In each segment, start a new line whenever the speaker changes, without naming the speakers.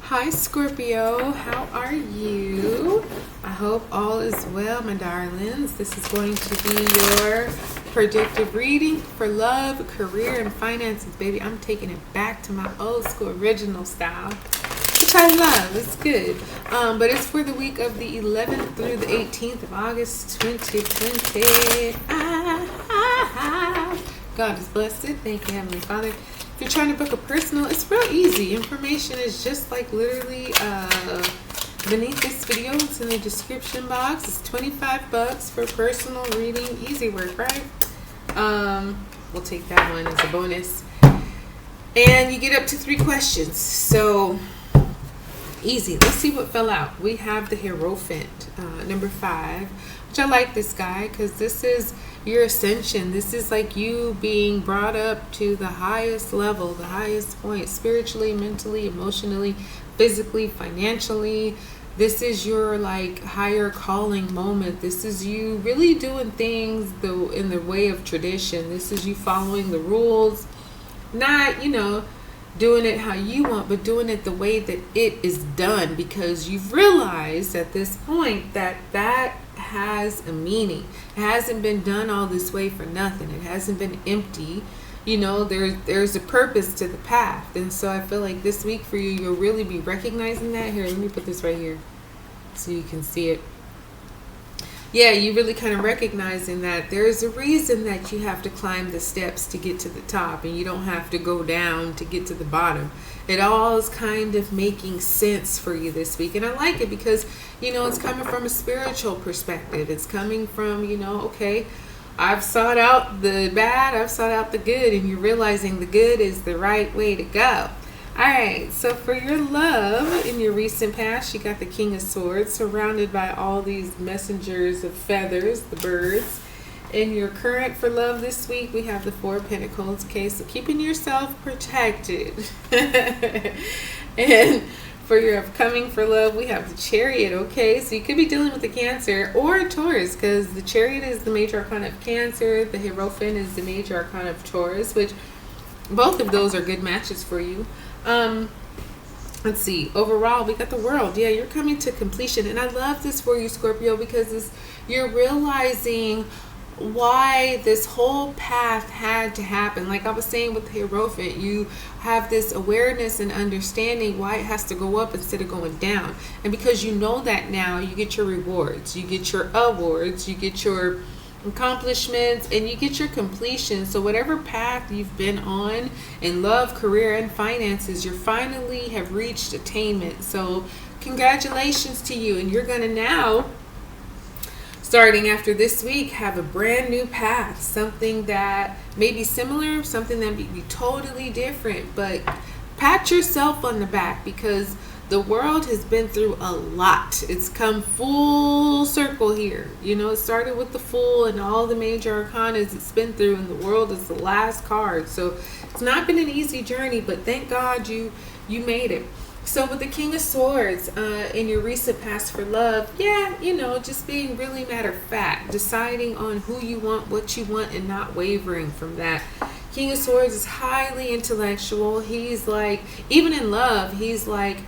Hi Scorpio, how are you? I hope all is well, my darlings. This is going to be your predictive reading for love, career, and finances, baby. I'm taking it back to my old school original style, which I love. It's good. But it's for the week of the 11th through the 18th of August 2020. God is blessed. Thank you, Heavenly Father. If you're trying to book a personal, it's real easy. Information is just like literally beneath this video. It's in the description box. It's $25 for personal reading. Easy work, right? We'll take that one as a bonus. And you get up to 3 questions. So easy. Let's see what fell out. We have the Hierophant, number 5, which I like this guy because this is your ascension. This is like you being brought up to the highest level, the highest point, spiritually, mentally, emotionally, physically, financially. This is your like higher calling moment. This is you really doing things in the way of tradition. This is you following the rules, not, doing it how you want, but doing it the way that it is done, because you've realized at this point that has a meaning. It hasn't been done all this way for nothing. It hasn't been empty. There's a purpose to the path. And so I feel like this week for you, you'll really be recognizing that. Here, let me put this right here so you can see it. Yeah, you really kind of recognizing that there's a reason that you have to climb the steps to get to the top, and you don't have to go down to get to the bottom. It all is kind of making sense for you this week. And I like it because, it's coming from a spiritual perspective. It's coming from, okay, I've sought out the bad, I've sought out the good, and you're realizing the good is the right way to go. All right, so for your love in your recent past, you got the King of Swords surrounded by all these messengers of feathers, the birds. In your current for love this week, we have the 4 of Pentacles. Okay, so keeping yourself protected. And for your upcoming for love, we have the Chariot. Okay, so you could be dealing with a Cancer or a Taurus, because the Chariot is the major arcana of Cancer. The Hierophant is the major arcana of Taurus, which both of those are good matches for you. Let's see. Overall, we got the World. Yeah, you're coming to completion. And I love this for you, Scorpio, because you're realizing why this whole path had to happen. Like I was saying with the Hierophant, you have this awareness and understanding why it has to go up instead of going down. And because you know that now, you get your rewards, you get your awards, you get your accomplishments, and you get your completion. So whatever path you've been on in love, career, and finances, you finally have reached attainment. So congratulations to you, and you're gonna now, starting after this week, have a brand new path, something that may be similar, something that may be totally different. But pat yourself on the back, because the world has been through a lot. It's come full circle here. It started with the Fool and all the major arcanas it's been through, and the World is the last card. So it's not been an easy journey, but thank God you made it. So with the King of Swords in your recent past for love, yeah, just being really matter of fact, deciding on who you want, what you want, and not wavering from that. King of Swords is highly intellectual. He's like, even in love, he's like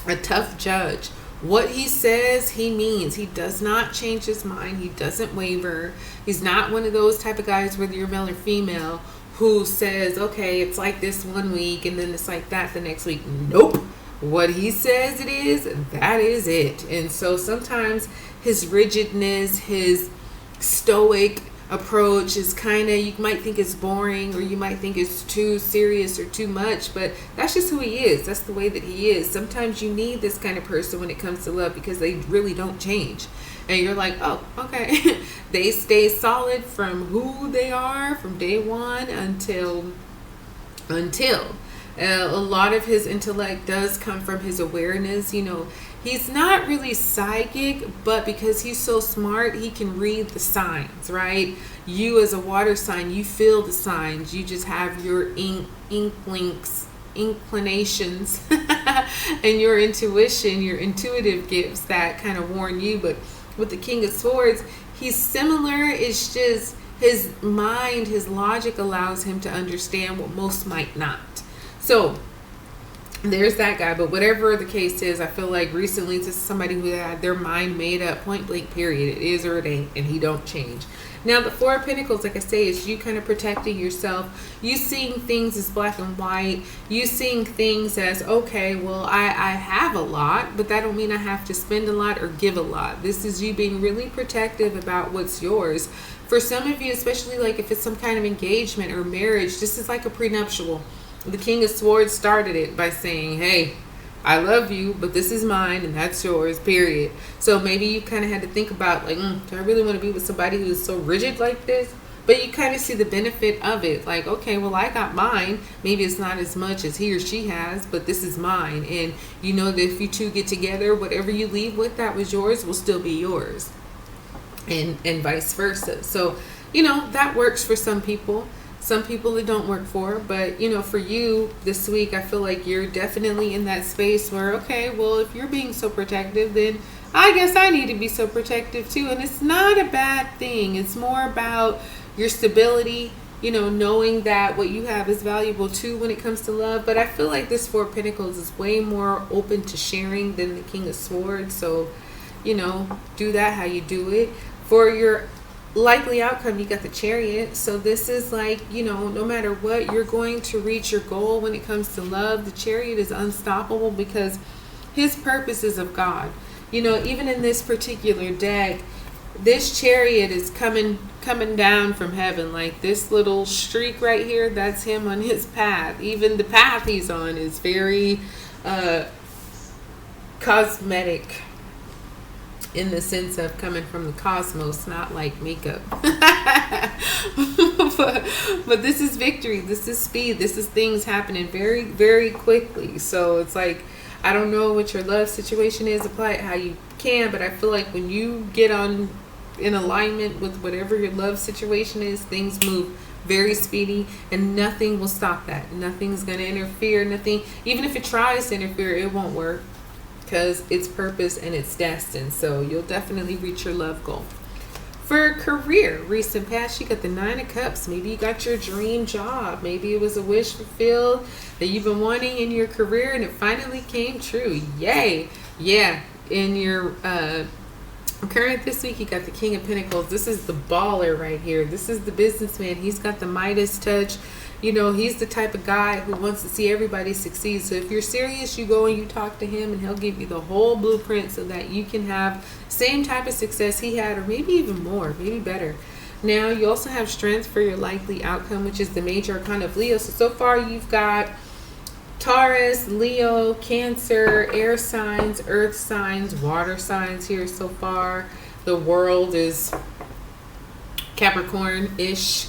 a tough judge. What he says, he means. He does not change his mind. He doesn't waver. He's not one of those type of guys, whether you're male or female, who says, okay, it's like this one week and then it's like that the next week. Nope. What he says it is, that is it. And so sometimes his rigidness, his stoic approach is kind of, you might think it's boring, or you might think it's too serious or too much, but that's just who he is. That's the way that he is. Sometimes you need this kind of person when it comes to love, because they really don't change, and you're like, oh, okay. They stay solid from who they are from day one until a lot of his intellect does come from his awareness. He's not really psychic, but because he's so smart, he can read the signs, right? You as a water sign, you feel the signs. You just have your inclinations and your intuition, your intuitive gifts that kind of warn you. But with the King of Swords, he's similar. It's just his mind, his logic allows him to understand what most might not. So there's that guy. But whatever the case is, I feel like recently this is somebody who had their mind made up, point blank, period. It is or it ain't, and he don't change. Now, the Four of Pentacles, like I say, is you kind of protecting yourself. You seeing things as black and white. You seeing things as, okay, well, I have a lot, but that don't mean I have to spend a lot or give a lot. This is you being really protective about what's yours. For some of you, especially like if it's some kind of engagement or marriage, this is like a prenuptial. The King of Swords started it by saying, hey, I love you, but this is mine and that's yours, period. So maybe you kind of had to think about, like, do I really want to be with somebody who is so rigid like this? But you kind of see the benefit of it. Like, okay, well, I got mine. Maybe it's not as much as he or she has, but this is mine. And you know that if you two get together, whatever you leave with that was yours will still be yours. And vice versa. So, you know, that works for some people. Some people it don't work for, but you know, for you this week, I feel like you're definitely in that space where, okay, well, if you're being so protective, then I guess I need to be so protective too. And it's not a bad thing. It's more about your stability, you know, knowing that what you have is valuable too when it comes to love. But I feel like this Four of Pentacles is way more open to sharing than the King of Swords. So, you know, do that how you do it. For your likely outcome, you got the Chariot. So this is like, you know, no matter what, you're going to reach your goal when it comes to love. The Chariot is unstoppable because his purpose is of God. You know, even in this particular deck, this Chariot is coming down from heaven. Like this little streak right here, that's him on his path. Even the path he's on is very cosmetic, in the sense of coming from the cosmos, not like makeup. but this is victory. This is speed. This is things happening very, very quickly. So it's like, I don't know what your love situation is. Apply it how you can. But I feel like when you get in alignment with whatever your love situation is, things move very speedy and nothing will stop that. Nothing's going to interfere. Nothing, even if it tries to interfere, it won't work. Because it's purpose and it's destined. So you'll definitely reach your love goal. For career, recent past, you got the Nine of Cups. Maybe you got your dream job. Maybe it was a wish fulfilled that you've been wanting in your career and it finally came true. Yay. Yeah. In your current this week, you got the King of Pentacles. This is the baller right here. This is the businessman. He's got the Midas touch. You know, he's the type of guy who wants to see everybody succeed. So if you're serious, you go and you talk to him and he'll give you the whole blueprint so that you can have same type of success he had, or maybe even more, maybe better. Now, you also have strength for your likely outcome, which is the major arcana of Leo. So far you've got Taurus, Leo, Cancer, air signs, earth signs, water signs here so far. The world is Capricorn-ish.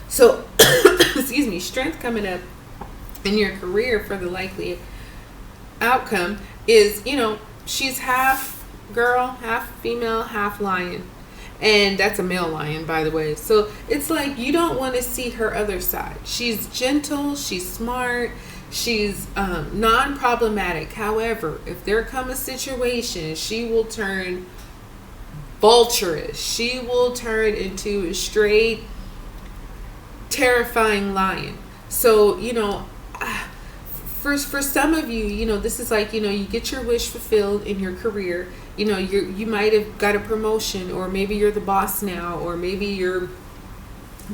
So, excuse me, strength coming up in your career for the likely outcome is, you know, she's half girl, half female, half lion. And that's a male lion, by the way. So it's like you don't want to see her other side. She's gentle, she's smart, she's non-problematic. However, if there comes a situation, she will turn vulturous. She will turn into a straight terrifying lion. So, you know, for some of you, you know, this is like, you know, you get your wish fulfilled in your career. You know, you might have got a promotion, or maybe you're the boss now, or maybe you're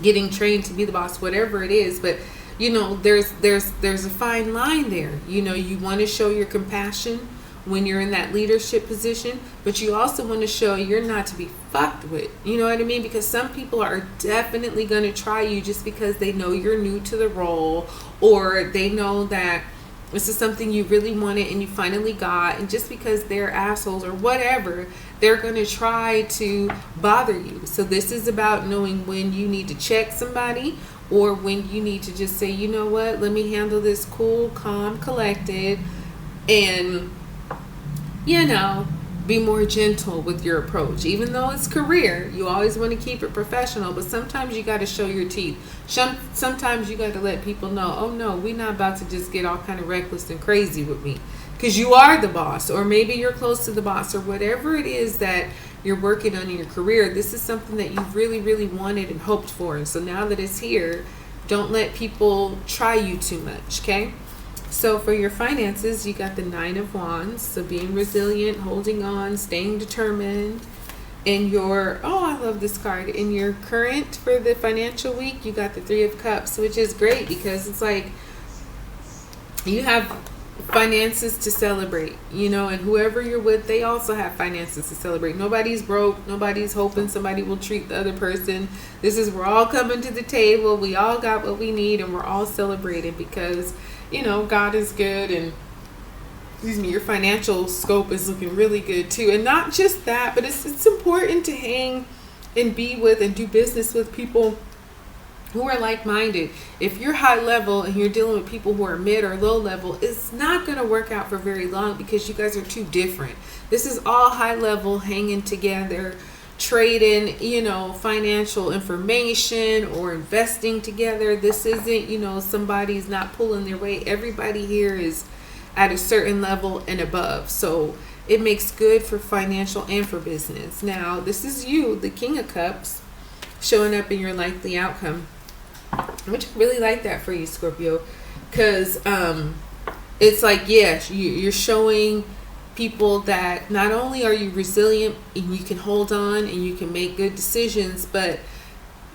getting trained to be the boss, whatever it is. But, you know, there's a fine line there. You know, you want to show your compassion when you're in that leadership position, but you also want to show you're not to be fucked with. You know what I mean? Because some people are definitely going to try you just because they know you're new to the role, or they know that this is something you really wanted and you finally got, and just because they're assholes or whatever, they're going to try to bother you. So this is about knowing when you need to check somebody, or when you need to just say, you know what, let me handle this cool, calm, collected, and, you know, be more gentle with your approach. Even though it's career, you always want to keep it professional, but sometimes you got to show your teeth. Sometimes you got to let people know, oh no, we're not about to just get all kind of reckless and crazy with me, because you are the boss, or maybe you're close to the boss, or whatever it is that you're working on in your career. This is something that you really, really wanted and hoped for. And so now that it's here, don't let people try you too much, okay? So for your finances, you got the Nine of Wands. So being resilient, holding on, staying determined. In your, oh, I love this card. In your current for the financial week, you got the Three of Cups, which is great because it's like you have finances to celebrate, you know, and whoever you're with, they also have finances to celebrate. Nobody's broke. Nobody's hoping somebody will treat the other person. This is, we're all coming to the table. We all got what we need, and we're all celebrating because, you know, God is good, and excuse me, your financial scope is looking really good too. And not just that, but it's important to hang and be with and do business with people who are like-minded. If you're high level and you're dealing with people who are mid or low level, it's not going to work out for very long because you guys are too different. This is all high level, hanging together, trading, you know, financial information or investing together. This isn't, you know, somebody's not pulling their weight. Everybody here is at a certain level and above. So it makes good for financial and for business. Now, this is you, the King of Cups, showing up in your likely outcome, which I really like that for you, Scorpio, because it's like, yes, you're showing people that not only are you resilient and you can hold on and you can make good decisions, but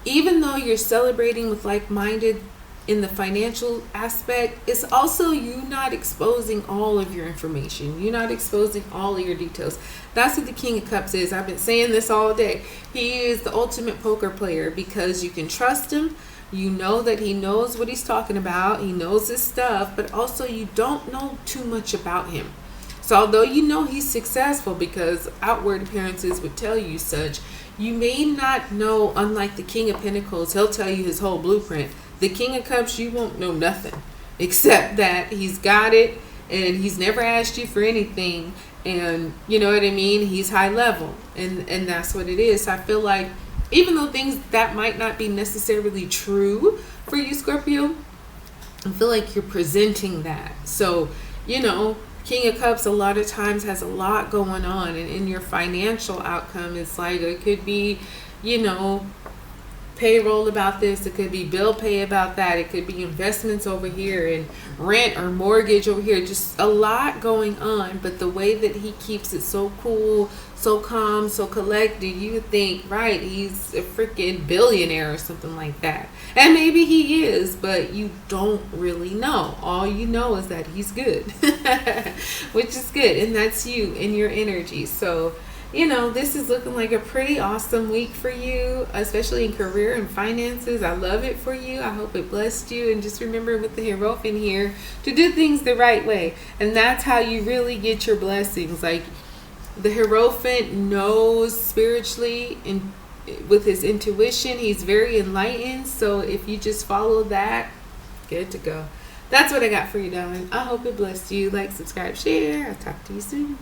even though you're celebrating with like-minded in the financial aspect, it's also you not exposing all of your information. You're not exposing all of your details. That's what the King of Cups is. I've been saying this all day. He is the ultimate poker player because you can trust him. You know that he knows what he's talking about. He knows his stuff, but also you don't know too much about him. So although you know he's successful because outward appearances would tell you such, you may not know, unlike the King of Pentacles, he'll tell you his whole blueprint. The King of Cups, you won't know nothing except that he's got it and he's never asked you for anything. And you know what I mean? He's high level, and that's what it is. So I feel like even though things that might not be necessarily true for you, Scorpio, I feel like you're presenting that. So, you know, King of Cups a lot of times has a lot going on, and in your financial outcome, it's like it could be, you know, payroll about this, it could be bill pay about that, it could be investments over here and rent or mortgage over here, just a lot going on. But the way that he keeps it so cool, so calm, so collected, you would think, right, he's a freaking billionaire or something like that. And maybe he is, but you don't really know. All you know is that he's good, which is good, and that's you and your energy. So, you know, this is looking like a pretty awesome week for you, especially in career and finances. I love it for you. I hope it blessed you. And just remember with the Hierophant here to do things the right way. And that's how you really get your blessings. Like, the Hierophant knows spiritually and with his intuition. He's very enlightened. So if you just follow that, good to go. That's what I got for you, darling. I hope it blessed you. Like, subscribe, share. I'll talk to you soon.